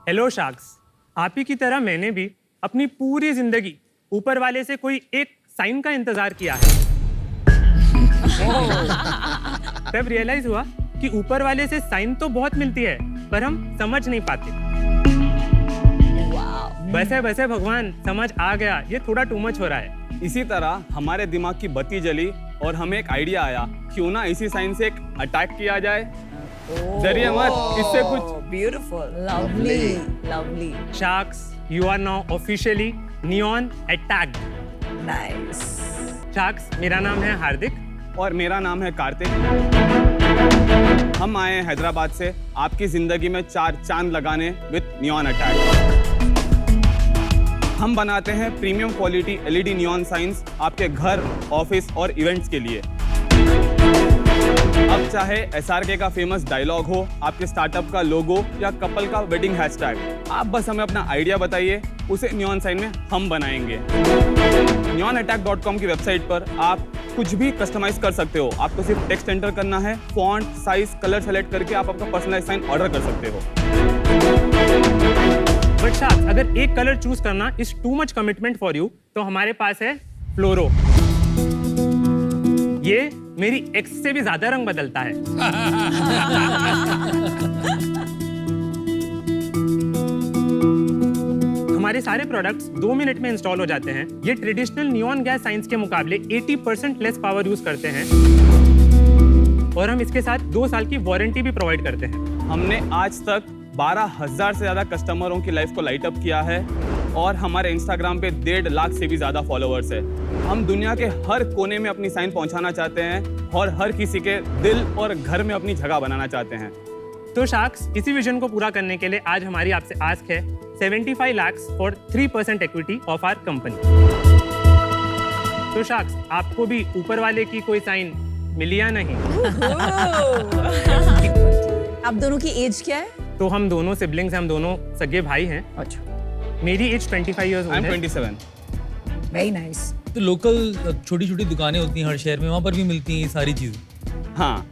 Hello sharks, आप ही की तरह मैंने भी अपनी पूरी जिंदगी ऊपर वाले से कोई एक साइन का इंतजार किया है। तब रियलाइज हुआ कि ऊपर वाले से साइन तो बहुत मिलती है, पर हम समझ नहीं पाते। वैसे भगवान समझ आ गया, ये थोड़ा टू मच हो रहा है। इसी तरह हमारे दिमाग की बत्ती जली और हमें एक आइडिया आया, क्यों ना इसी साइन से एक अटैक किया जाए। डरिए मत, इससे कुछ beautiful, lovely, lovely, sharks, you are now officially neon attacked. Nice. Sharks, मेरा नाम है हार्दिक और मेरा नाम है कार्तिक। हम आए हैं हैदराबाद से आपकी जिंदगी में 4 चांद लगाने विद नियॉन अटैक। हम बनाते हैं premium quality LED neon science आपके घर, ऑफिस और इवेंट्स के लिए। अब चाहे एसआरके का फेमस डायलॉग हो, आपके स्टार्टअप का लोगो या कपल का वेडिंग हैशटैग, आप बस हमें अपना आइडिया बताइए, उसे नियॉन साइन में हम बनाएंगे। neonattack.com की वेबसाइट पर आप कुछ भी कस्टमाइज कर सकते हो। आपको सिर्फ टेक्स्ट एंटर करना है, फॉन्ट, साइज, कलर सेलेक्ट करके आप अपना पर्सनलाइज साइन ऑर्डर कर सकते हो। बट शार्क्स, अगर एक कलर चूज करना is too much commitment for you, तो हमारे पास है फ्लोरो। ये मेरी एक्स से भी ज्यादा रंग बदलता है। हमारे सारे प्रोडक्ट्स 2 मिनट में इंस्टॉल हो जाते हैं। ये ट्रेडिशनल नियॉन गैस साइंस के मुकाबले 80% लेस पावर यूज करते हैं और हम इसके साथ 2 साल की वारंटी भी प्रोवाइड करते हैं। हमने आज तक 12,000 से ज्यादा कस्टमरों की लाइफ को लाइट अप किया है और हमारे इंस्टाग्राम पे 1.5 लाख से भी ज्यादा फॉलोअर्स है। हम दुनिया के हर कोने में अपनी साइन पहुंचाना चाहते हैं और हर किसी के दिल और घर में अपनी जगह बनाना चाहते हैं। तो शार्क्स, इसी विजन को पूरा करने के लिए आज हमारी आपसे आस्क है 75 lakhs for 3% equity of our company. तो शार्क्स, आपको भी ऊपर वाले की कोई साइन मिली या नहीं? आप दोनों की एज क्या है? तो हम दोनों सिबलिंग्स हैं, हम दोनों सगे भाई हैं। अच्छा, मेरी एज 25 इयर्स आई एम है। 27। Very nice. तो लोकल छोटी छोटी दुकानें होती हैं हर शहर में, वहाँ पर भी मिलती हैं ये सारी चीज़ें। हाँ,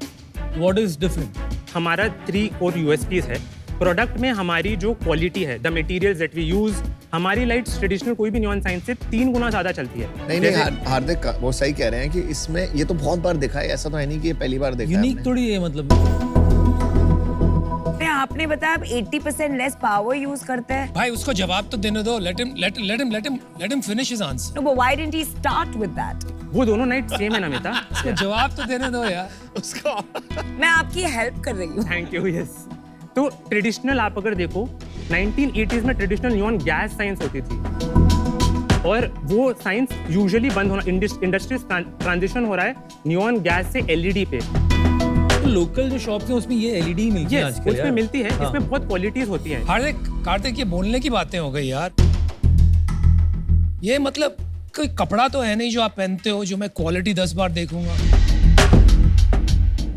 व्हाट इज डिफरेंट? हमारा 3 और USPs है। प्रोडक्ट में हमारी जो क्वालिटी है, the materials that we use, हमारी लाइट्स ट्रेडिशनल कोई भी नियॉन साइन से 3 गुना ज्यादा चलती है। नहीं, हार्दिक वो सही कह रहे हैं कि इसमें ये तो बहुत बार देखा है, ऐसा तो है नहीं कि ये पहली बार देखा है। यूनिक थोड़ी है मतलब। आपने बताया आप 80% लेस पावर यूज करते हैं। भाई उसको जवाब तो देने दो। let him finish his answer. No, but why didn't he start with that? वो दोनों नाइट सेम है नमिता। उसको जवाब तो देने दो यार। मैं आपकी हेल्प कर रही हूँ। Thank you. यस, तो ट्रेडिशनल आप अगर देखो 1980s में ट्रेडिशनल नियॉन गैस साइंस होती थी और वो साइंस यूजुअली बंद होना, इंडस्ट्री ट्रांजिशन हो रहा है नियॉन गैस से LED पे। तो लोकल जो शॉप्स हैं उसमें ये LED मिलती है Yes, आजकल उसमें यार। मिलती है। हाँ। इसमें बहुत क्वालिटीज होती हैं। हार्दिक, कार्तिक, ये बोलने की बातें हो गई यार। ये मतलब कोई कपड़ा तो है नहीं जो आप पहनते हो जो मैं क्वालिटी 10 बार देखूंगा।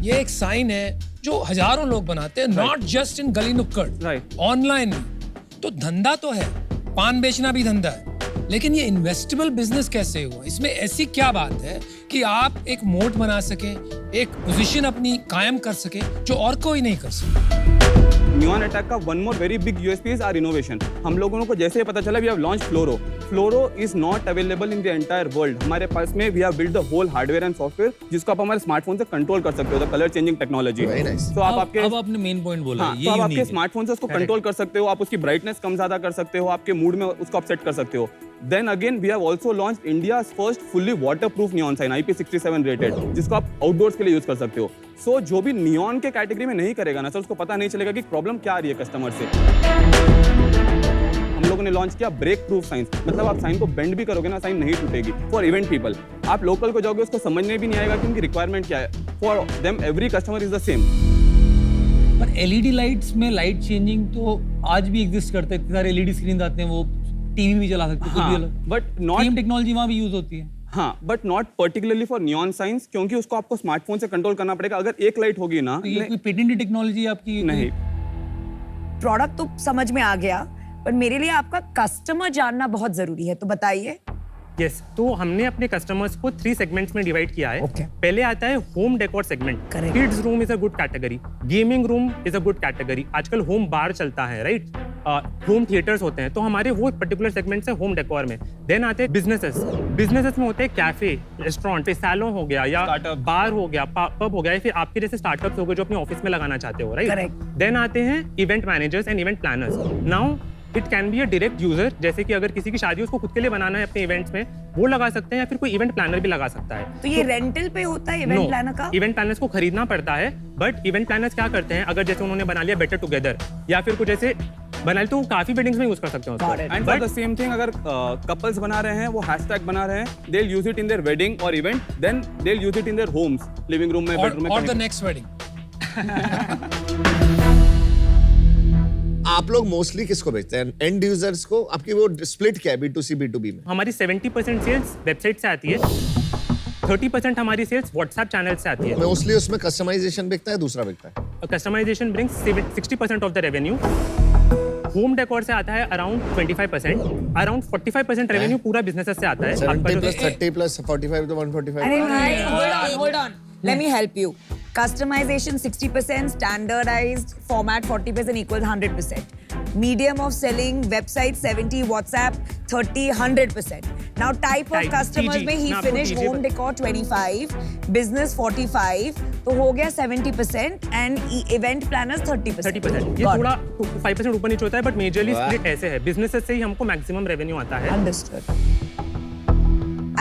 ये एक साइन है जो हजारों लोग बनाते हैं, नॉट जस्ट इन गली नुक्कड़, Right. ऑनलाइन। तो धंधा तो है, पान बेचना भी धंधा है, लेकिन ये इन्वेस्टेबल बिजनेस कैसे हुआ? इसमें ऐसी क्या बात है कि आप एक मोट बना सके, एक पोजीशन अपनी कायम कर सके जो और कोई नहीं कर सके? नियॉन अटैक का one more very big USP is our innovation. हम लोगों को जैसे ही पता चला we have launch fluoro. Fluoro is not available in the entire world. हमारे पास में we have build the whole hardware and software जिसको आप हमारे स्मार्टफोन से कंट्रोल कर सकते हो, the colour changing technology. Very nice. तो आप आपके अब आपने मेन पॉइंट बोला। हाँ, ये तो आप यूनिक आपके है। स्मार्टफोन से उसको कंट्रोल कर सकते हो, आप उसकी ब्राइटनेस कम ज्यादा कर सकते हो, आपके मूड में उसको अपसेट कर सकते हो। Then again we have also launched India's first fully waterproof neon sign IP67 rated, जिसको आप आउटडोर्स के लिए यूज कर सकते हो। सो जो भी नियॉन के कैटेगरी में नहीं करेगा ना सर, उसको पता नहीं चलेगा कि प्रॉब्लम क्या आ रही है कस्टमर से। हम लोगों ने लॉन्च किया ब्रेक प्रूफ साइंस, मतलब आप साइन को बेंड भी करोगे ना, साइन नहीं टूटेगी। फॉर इवेंट पीपल, आप लोकल को जाओगे उसको समझने भी नहीं आएगा कि उनकी रिक्वायरमेंट क्या है। For them every customer is the same. पर LED लाइट्स में लाइट चेंजिंग तो आज भी एग्जिस्ट करते हैं। सारे LED स्क्रीन आते हैं, वो टीवी भी चला सकते हैं, कुछ भी अलग। बट नॉट सेम टेक्नोलॉजी वहाँ भी यूज होती है। हाँ, but not particularly for neon science, क्योंकि उसको आपको स्मार्टफोन से कंट्रोल करना पड़ेगा। अगर एक लाइट होगी ना, तो ये कोई पेटेंटेड टेक्नोलॉजी आपकी? नहीं। प्रोडक्ट तो समझ में आ गया, पर मेरे लिए आपका कस्टमर जानना बहुत जरूरी है, तो बताइए। यस, तो हमने अपने कस्टमर्स को 3 सेगमेंट्स में डिवाइड किया है। Okay. पहले आता है home decor segment. Correct. Kids room is a good category, gaming room is a good category, आजकल होम बार चलता है, राइट? होम थिएटर्स होते हैं, तो हमारे वो पर्टिकुलर सेगमेंट से होम डेकोर में। देन आते हैं बिजनेसेस में होते हैं कैफे, रेस्टोरेंट, सैलून हो गया या Startup. बार हो गया, पब हो गया, या फिर आपके जैसे स्टार्टअप्स हो गए जो अपने ऑफिस में लगाना चाहते हो, राइट? Correct. देन आते हैं event managers and event planners. Now it can be a direct user, जैसे कि अगर किसी की शादी उसको खुद के लिए बनाना है अपने इवेंट्स में, वो लगा सकते हैं, या फिर कोई इवेंट प्लानर भी लगा सकता है। तो ये रेंटल पे होता है इवेंट प्लानर का? इवेंट प्लानर्स को खरीदना पड़ता है, बट इवेंट प्लानर्स क्या करते हैं, अगर जैसे उन्होंने बना लिया बेटर टुगेदर या फिर कुछ ऐसे बना लिया, तो वो काफी वेडिंग्स में यूज कर सकते हैं Got it. And for the same thing, अगर कपल्स बना रहे हैं, वो हैशटैग बना रहे हैं, they will use it in their wedding और event, then they will use it in their homes, living room में, बेडरूम में। और द नेक्स्ट वेडिंग। आप लोग मोस्टली किसको बेचते हैं, एंड यूजर्स को? आपकी वो स्प्लिट क्या है B2C B2B में? हमारी 70% सेल्स वेबसाइट से आती है, 30% हमारी सेल्स व्हाट्सएप चैनल से आती है। मोस्टली उसमें कस्टमाइजेशन बिकता है, दूसरा बिकता है? Customisation brings 60% of the revenue. Home decor से आता है अराउंड 25%, अराउंड 45% रेवेन्यू पूरा बिजनेस से आता है। 70 plus 30 plus 45 to 145. अरे भाई, hold on. Let me help you. Customization 60%, standardized format 40% equals 100%. Medium of selling, website 70, WhatsApp 30, 100%. Now type of Type, customers TG, में he मैं आपको finished TG home decor 25, business 45, तो हो गया 70% and event planners 30%. 30%। ये Got थोड़ा it. 5% ऊपर नीचे होता है, बट मेजरली वाह। स्प्लिट ऐसे है। बिजनेसेस से ही हमको मैक्सिमम रेवेन्यू आता है। Understood.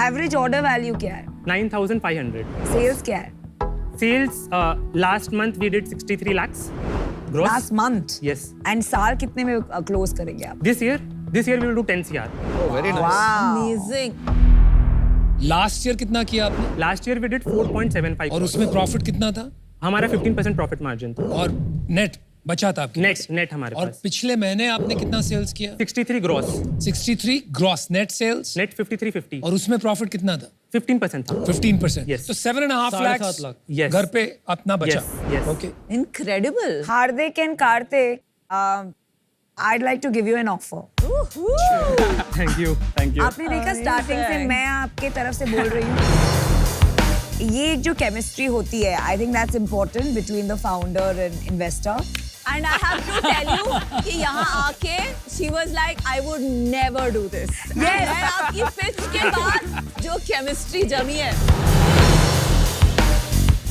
Average order value क्या है? 9,500। Sales क्या है? Sales last month we did 63 lakhs gross. Last month. Yes. And साल कितने में close करेंगे आप? This year we will do 10 CR. Oh, very nice. Wow. Amazing. Last year कितना किया आपने? Last year we did 4.75 और उसमें प्रॉफिट कितना था? हमारा 15% प्रॉफिट मार्जिन था। और नेट बचा था आपके पास? नेट हमारे और पास पिछले महीने आपने कितना सेल्स किया? 63 gross, 63 gross net sales. Net 5350, और उसमें प्रॉफिट कितना था? 15% था। 15%। Yes. तो 7.5 लाख 7.5 लाख। Yes. घर पे अपना बचा। Yes, yes. Okay. Incredible. Hardik and Karthik, I'd like to give you an offer. Thank you. आपने देखा स्टार्टिंग से मैं आपके तरफ से बोल रही हूँ, ये एक जो केमिस्ट्री होती है, I think that's important between the founder and investor. And I have to tell you कि यहाँ आके she was like I would never do this. Yes. And आपकी pitch के बाद जो chemistry जमी है.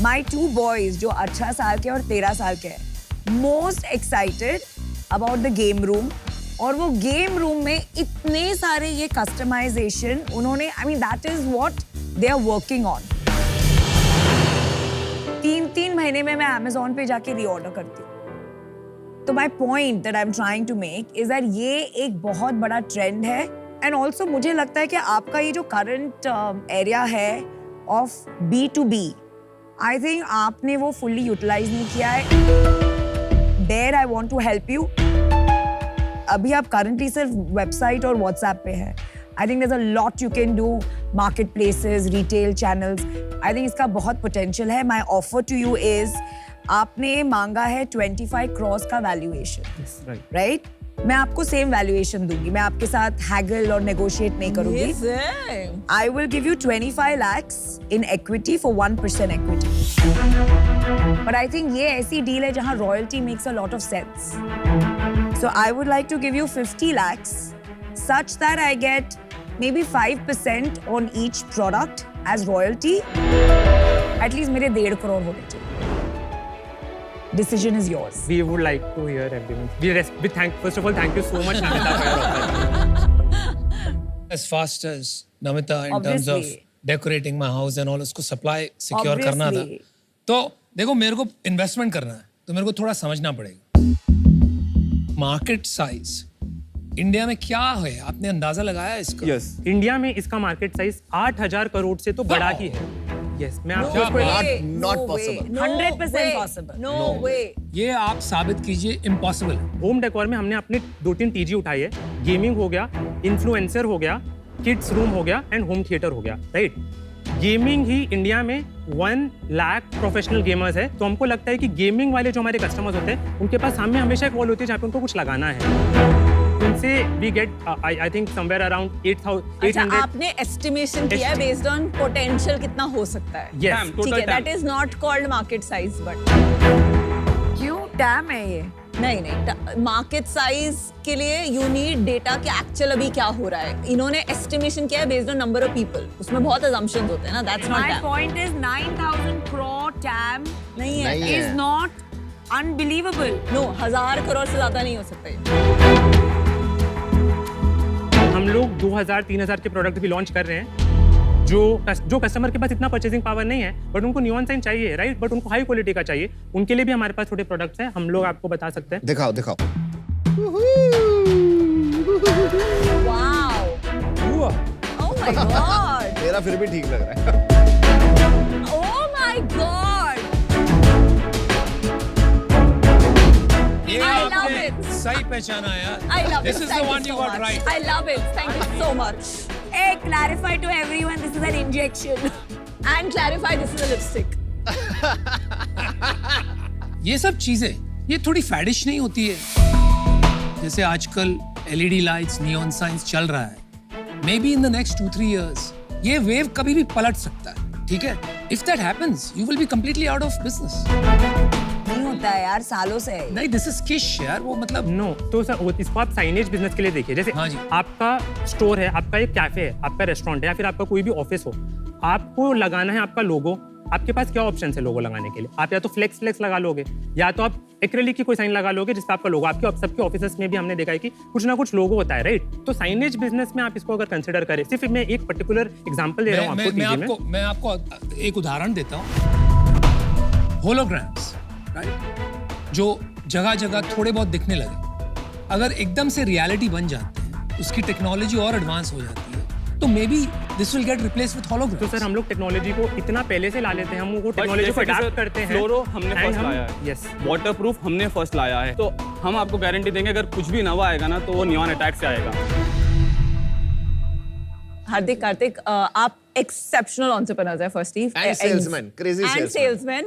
My two boys जो 18 साल के और 13 साल के हैं, most excited about the game room, और वो गेम रूम में इतने सारे ये कस्टमाइजेशन उन्होंने, I mean that is what they are working on. 3 महीने में मैं Amazon पे जाके रीऑर्डर करती हूँ। तो my point that I am trying to make is that ये एक बहुत बड़ा ट्रेंड है, एंड ऑल्सो मुझे लगता है कि आपका ये जो करंट एरिया है ऑफ B2B, आई थिंक आपने वो फुल्ली यूटिलाइज नहीं किया है। There I want to help you. अभी आप करंटली सिर्फ वेबसाइट और व्हाट्सएप पे है। I think there is a lot you can do, market places, retail channels. I think इसका बहुत पोटेंशियल है। My offer to you is, आपने मांगा है 25 crores का वैल्यूएशन, राइट? मैं आपको सेम वैल्यूएशन दूंगी, मैं आपके साथ हैगल और नेगोशिएट नहीं करूंगी। Amazing. I will give you 25 lakhs in equity for 1% equity. But I think ये ऐसी डील है जहाँ royalty makes a lot of sense. So I would like to give you 50 lakhs such that I get maybe 5% on each product as royalty. At least मेरे 1.5 crore होने चाहिए। Decision is yours. We would like to hear everyone. First of all, thank you so much, Namita, for your offer. As fast as Namita in terms of Obviously. decorating my house and all, उसको supply secure करना था। Obviously. तो देखो, मेरे को investment करना है, तो मेरे को थोड़ा समझना पड़ेगा। मार्केट साइज इंडिया में क्या है, आपने अंदाजा लगाया इसका? यस, इंडिया में इसका मार्केट साइज 8,000 करोड़ से तो बड़ा ही है। यस, मैं आपको No इसको way. Not possible. 100% possible. No way. ये आप साबित कीजिए इम्पॉसिबल है। होम डेकोर में हमने अपने 2-3 टीजी उठाई है। गेमिंग हो गया, इन्फ्लुएंसर हो गया, किड्स रूम हो गया एंड होम थिएटर हो गया, राइट? गेमिंग ही इंडिया में 1 लाख प्रोफेशनल गेमर्स है, तो हमको लगता है कि गेमिंग वाले जो हमारे कस्टमर्स होते हैं, उनके पास सामने हमेशा एक वॉल होती है जहाँ पे उनको कुछ लगाना है। उनसे we get I think somewhere around 8,800। अच्छा, आपने estimation किया है based on potential कितना हो सकता है। Yes. ठीक है, that is not called market size but क्यों? टैम है ये। नहीं मार्केट साइज के लिए यू नीड डेटा कि एक्चुअल अभी क्या हो रहा है. इन्होंने एस्टिमेशन किया है based on number of people. उसमें बहुत assumptions होते हैं ना. That's not My that. point is 9,000 crore TAM नहीं है. नहीं है. is not unbelievable. No 1000 crore से ज्यादा नहीं हो सकते. हम लोग 2000-3000 के प्रोडक्ट भी लॉन्च कर रहे हैं जो कस्टमर के पास इतना परचेसिंग पावर नहीं है बट उनको नियॉन साइन चाहिए, राइट, बट उनको हाई क्वालिटी का चाहिए. उनके लिए भी हमारे पास थोड़े प्रोडक्ट्स हैं, हम लोग आपको बता सकते हैं. दिखाओ दिखाओ. वाओ. Oh my god. मेरा फिर भी ठीक लग रहा है. Oh my god. ये I love आपने it. सही पहचाना यार. I love This it. is the Thank one you you so got much. right. I love it. Thank you so much. Hey, clarify to everyone, this is an injection. And clarify this is a lipstick. ये सब चीजें ये थोड़ी फैडिश नहीं होती है. जैसे आजकल LED लाइट्स, नियॉन साइंस चल रहा है. May be in the next 2-3 years ये वेव कभी भी पलट सकता है. ठीक है. If that happens you will be completely out of business. नहीं होता है यार, सालों से है. नहीं, दिस इज किश यार. वो मतलब नो तो सर इसको आप साइनेज बिजनेस के लिए देखिए. जैसे हाँ जी. आपका स्टोर है, आपका एक कैफे है, आपका रेस्टोरेंट है या फिर आपका कोई भी ऑफिस हो, आपको लगाना है आपका लोगो. आपके पास क्या ऑप्शन है लोगो लगाने के लिए? आप या तो फ्लेक्स लगा लोगे या तो आप एक्रेलिक की कोई साइन लगा लोगे जिससे आपका लोगो. आपके सबके ऑफिस में भी हमने देखा है कि कुछ ना कुछ लोगो होता है, राइट. तो साइनेज बिजनेस में आप इसको अगर कंसिडर करें, सिर्फ मैं एक पर्टिकुलर एग्जांपल दे रहा हूँ आपको. मैं आपको एक उदाहरण देता हूँ. होलोग्राम्स, राइट, जो जगह जगह थोड़े बहुत दिखने लगे, अगर एकदम से रियलिटी बन जाते हैं, उसकी टेक्नोलॉजी और एडवांस हो जाती है, तो may be this will get replace with holograms. तो सर हम लोग टेक्नोलॉजी को इतना पहले से ला लेते हैं, हम वो टेक्नोलॉजी को अडॉप्ट करते हैं. फ्लोरो हमने फर्स्ट लाया है. यस, वाटरप्रूफ हमने फर्स्ट लाया है. तो हम आपको गारंटी देंगे अगर कुछ भी नवा आएगा ना तो वो नियॉन अटैक से आएगा. हार्दिक, कार्तिक, आप एक्सेप्शनल एंटरप्रेन्योर्स हैं firstly. And salesman, crazy And salesman.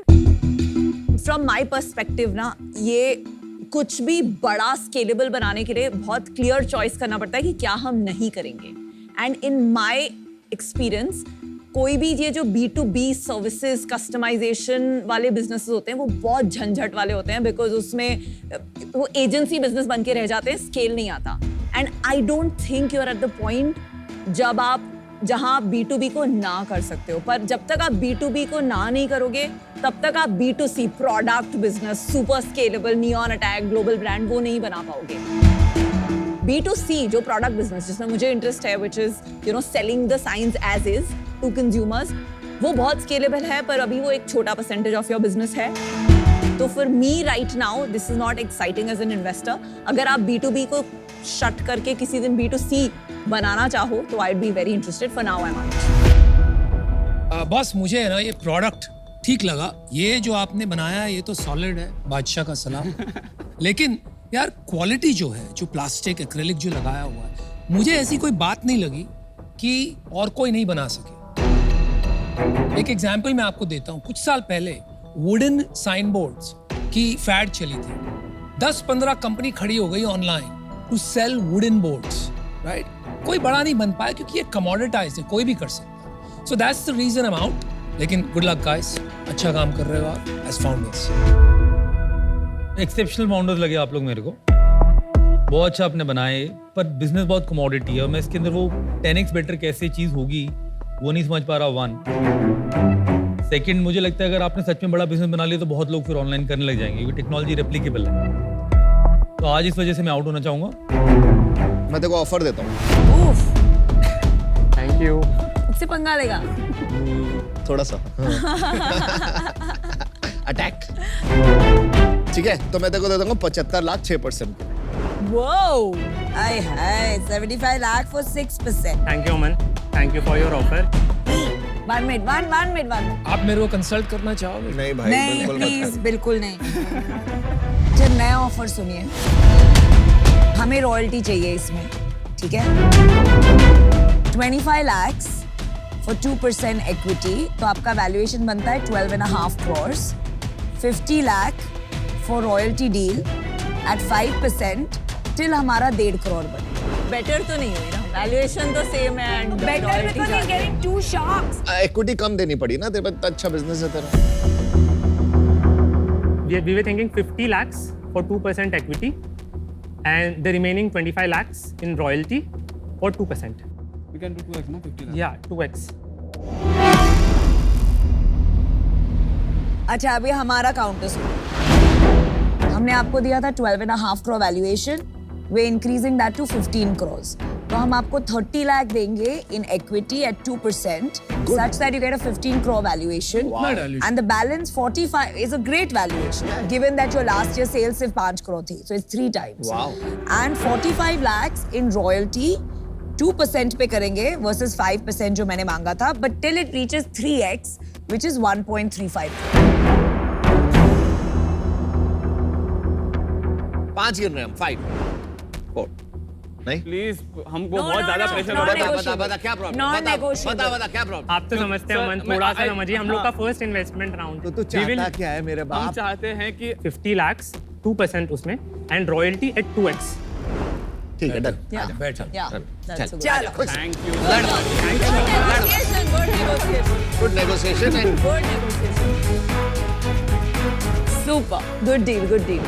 From my perspective ना, ये कुछ भी बड़ा स्केलेबल बनाने के लिए बहुत क्लियर चॉइस करना पड़ता है कि क्या हम नहीं करेंगे. एंड इन माय एक्सपीरियंस कोई भी ये जो B2B सर्विसेज कस्टमाइजेशन वाले बिजनेसेस होते हैं वो बहुत झंझट वाले होते हैं, बिकॉज उसमें वो एजेंसी बिजनेस बन के रह जाते हैं, स्केल नहीं आता. And I don't think you are at the point जब आप जहां आप B2B को ना कर सकते हो. पर जब तक आप B2B को ना नहीं करोगे तब तक आप B2C product business, super scalable, neon attack, global brand वो नहीं बना पाओगे. B2C जो प्रोडक्ट बिजनेस जिसमें मुझे इंटरेस्ट है, which is you know selling the signs as is to consumers, वो बहुत स्केलेबल है पर अभी वो एक छोटा परसेंटेज ऑफ योर बिजनेस है. तो for me right now this is not exciting as an investor. अगर आप B2B को शट करके किसी दिन B2C बनाना चाहो तो I be very interested. For now I am out. बस मुझे है ना ये प्रोडक्ट ठीक लगा. ये जो आपने बनाया है ये तो सॉलिड है, बादशाह का सलाम. लेकिन यार क्वालिटी जो है, जो प्लास्टिक एक्रेलिक जो लगाया हुआ है, मुझे ऐसी कोई बात नहीं लगी कि और कोई नहीं बना सके. एक एग्जांपल मैं आपको देता हूँ. कुछ साल पहले वुडन साइन बोर्ड्स की फैड चली थी. 10-15 कंपनी खड़ी हो गई online to sell wooden boards, right. कोई बड़ा नहीं बन पाया क्योंकि ये कमोडिटाइज्ड है, कोई भी कर सकता है. So that's the reason I am out. लेकिन गुड लक गाइस, अच्छा काम कर रहे हो आप एज फाउंडर्स. एक्सेप्शनल फाउंडर्स लगे आप लोग मेरे को. बहुत अच्छा आपने बनाए, पर बिजनेस बहुत कमोडिटी है और मैं इसके अंदर वो 10x बेटर कैसे चीज होगी वो नहीं समझ पा रहा. 1 सेकंड, मुझे लगता है अगर आपने सच में बड़ा बिजनेस बना लिया तो बहुत लोग फिर ऑनलाइन करने लग जाएंगे क्योंकि टेक्नोलॉजी रेप्लिकेबल है. तो आज इस वजह से मैं आउट होना चाहूंगा. मैं तेरे को ऑफर देता हूँ. Thank you. उससे पंगा लेगा. थोड़ा सा अटैक. ठीक है, तो मैं तेरे को दे दूंगा 75 lakh 6%. Whoa! Aye, hi, 75 lakh for 6%. Thank you Aman, thank you for your offer. One minute. आप मेरे को कंसल्ट करना चाहोगे? नहीं भाई, नहीं, बिल्कुल मत प्लीज, कर. बिल्कुल नहीं. अच्छा, नया ऑफर सुनिए. हमें रॉयल्टी चाहिए इसमें, ठीक है? 25 lakhs for 2% equity, तो आपका वैल्यूएशन बनता है 12.5 crores. 50 lakh for royalty deal at 5% till हमारा 1.5 crore बने. बेटर तो नहीं हुई ना, वैल्यूएशन तो सेम है and Better because he's getting 2 sharks. Equity कम देनी पड़ी ना, तेरे पास अच्छा बिजनेस है तेरा. We were thinking 50 lakhs for 2% equity and the remaining 25 lakhs in royalty for 2%. We can do 2x, no? 50 lakhs. Yeah, 2x. अच्छा अभी हमारा काउंटर सुनो। हमने आपको दिया था 12.5 crore valuation, we increasing that to 15 crores। तो हम आपको 30 लाख देंगे in equity at 2% such that you get a 15 crore valuation. And the balance 45 is a great valuation given that your last year sales सिर्फ 5 crore थी, so it's 3 times. Wow. And 45 lakhs in royalty 2% पे करेंगे versus 5% जो मैंने मांगा था, but till it reaches 3x which is 1.35. 5 गिन रहे हैं हम, 5 4 नहीं प्लीज हमको No, बहुत no, ज्यादा no, प्रेशर not हो रहा है। negotiable. बता क्या प्रॉब्लम Non-negotiable. बता क्या प्रॉब्लम आप तो समझते हैं अमन, थोड़ा सा समझिए, हम लोग का फर्स्ट इन्वेस्टमेंट राउंड। तो तू चाहता क्या है मेरे हम बाप? चाहते हैं कि 50 lakhs, 2% उसमें एंड रॉयल्टी एट 2x. ठीक है, डन। Yeah. बैठ Yeah, that's a good. चलो thank you. Good negotiation, good negotiation, good negotiation and good negotiation. Super, good deal, good deal.